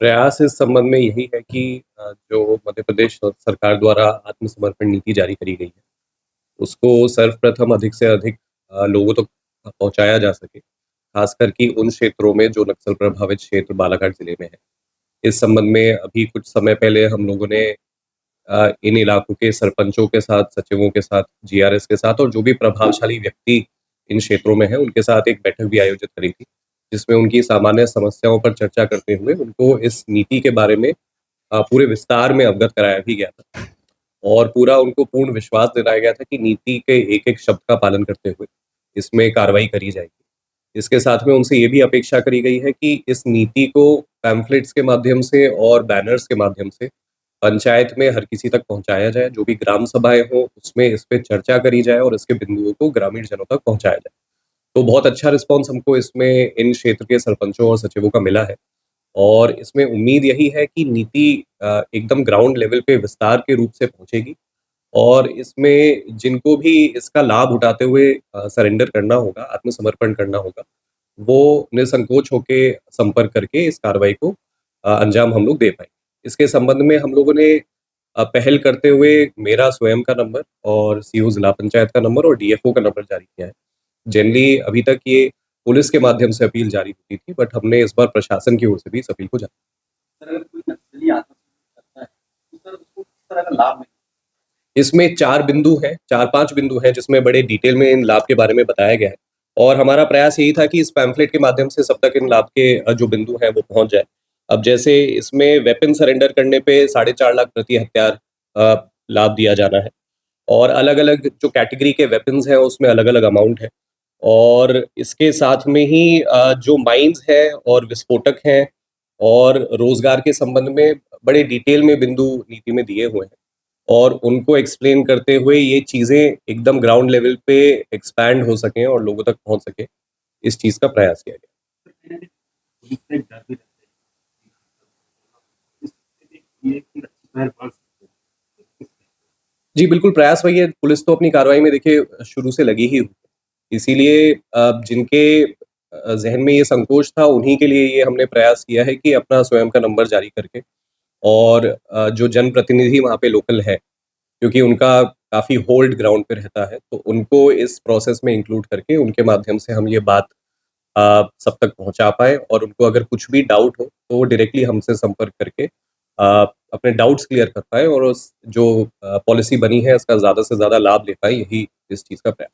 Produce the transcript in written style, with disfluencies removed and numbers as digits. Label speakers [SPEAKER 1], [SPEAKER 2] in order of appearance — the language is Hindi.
[SPEAKER 1] प्रयास इस संबंध में यही है कि जो मध्य प्रदेश सरकार द्वारा आत्मसमर्पण नीति जारी करी गई है, उसको सर्वप्रथम अधिक से अधिक लोगों तक पहुँचाया जा सके। ख़ासकर कि उन क्षेत्रों में जो नक्सल प्रभावित क्षेत्र बालाघाट ज़िले में है। इस संबंध में अभी कुछ समय पहले हम लोगों ने इन इलाकों के सरपंचों के साथ, सचिवों के साथ, जीआरएस के साथ और जो भी प्रभावशाली व्यक्ति इन क्षेत्रों में हैं, उनके साथ एक बैठक भी आयोजित करी थी, जिसमें उनकी सामान्य समस्याओं पर चर्चा करते हुए उनको इस नीति के बारे में पूरे विस्तार में अवगत कराया भी गया था और पूरा उनको पूर्ण विश्वास दिलाया गया था कि नीति के एक-एक शब्द का पालन करते हुए इसमें कार्रवाई करी जाएगी। इसके साथ में उनसे ये भी अपेक्षा करी गई है कि इस नीति को पैम्फलेट्स के माध्यम से और बैनर्स के माध्यम से पंचायत में हर किसी तक पहुँचाया जाए, जो भी ग्राम सभाएँ हों, उसमें इस पे चर्चा करी जाए और इसके बिंदुओं को ग्रामीण जनों तक पहुँचाया जाए। तो बहुत अच्छा रिस्पॉन्स हमको इसमें इन क्षेत्र के सरपंचों और सचिवों का मिला है और इसमें उम्मीद यही है कि नीति एकदम ग्राउंड लेवल पे विस्तार के रूप से पहुँचेगी और इसमें जिनको भी इसका लाभ उठाते हुए सरेंडर करना होगा, आत्मसमर्पण करना होगा, वो निसंकोच होके संपर्क करके इस कार्रवाई को अंजाम हम लोग दे पाएँ। इसके संबंध में हम लोगों ने पहल करते हुए मेरा स्वयं का नंबर और सीओ जिला पंचायत का नंबर और डीएफओ का नंबर जारी किया है। जनरली अभी तक ये पुलिस के माध्यम से अपील जारी होती थी, बट हमने इस बार प्रशासन की ओर से भी इस अपील को जारी
[SPEAKER 2] सर अगर कोई नक्सली आत्मसमर्पण करता है, तो सर उसको किस तरह का लाभ मिलेगा?
[SPEAKER 1] इसमें 4 बिंदु हैं, 4-5 बिंदु हैं जिसमें बड़े डिटेल में इन लाभ के बारे में बताया गया है और हमारा प्रयास यही था कि इस पैम्फलेट के माध्यम से सब तक इन लाभ के जो बिंदु हैं वो पहुँच जाए। अब जैसे इसमें वेपन सरेंडर करने पे 4.5 लाख प्रति हथियार लाभ दिया जाना है और अलग-अलग जो कैटेगरी के वेपन्स हैं उसमें अलग-अलग अमाउंट है और इसके साथ में ही जो माइन्स हैं और विस्फोटक हैं और रोज़गार के संबंध में बड़े डिटेल में बिंदु नीति में दिए हुए हैं। और उनको एक्सप्लेन करते हुए ये चीज़ें एकदम ग्राउंड लेवल पे एक्सपैंड हो सकें और लोगों तक पहुँच सके, इस चीज़ का प्रयास किया गया।
[SPEAKER 2] सर कहीं न कहीं पुलिस का एक डर भी रहता है। इस ये एक अच्छी पहल मान सकते हैं।
[SPEAKER 1] जी, बिल्कुल प्रयास वही है, पुलिस तो अपनी कार्रवाई में देखिए शुरू से लगी ही हुई है। इसीलिए जिनके ज़हन में ये संकोच था, उन्हीं के लिए ये हमने प्रयास किया है कि अपना स्वयं का नंबर जारी करके और जो जनप्रतिनिधि वहाँ पे लोकल है, क्योंकि उनका काफ़ी होल्ड ग्राउंड पे रहता है, तो उनको इस प्रोसेस में इंक्लूड करके उनके माध्यम से हम ये बात सब तक पहुँचा पाएँ और उनको अगर कुछ भी डाउट हो, तो वो डायरेक्टली हमसे संपर्क करके अपने डाउट्स क्लियर कर पाएँ और उस जो पॉलिसी बनी है, इसका ज़्यादा से ज़्यादा लाभ ले पाएँ, यही इस चीज़ का प्रयास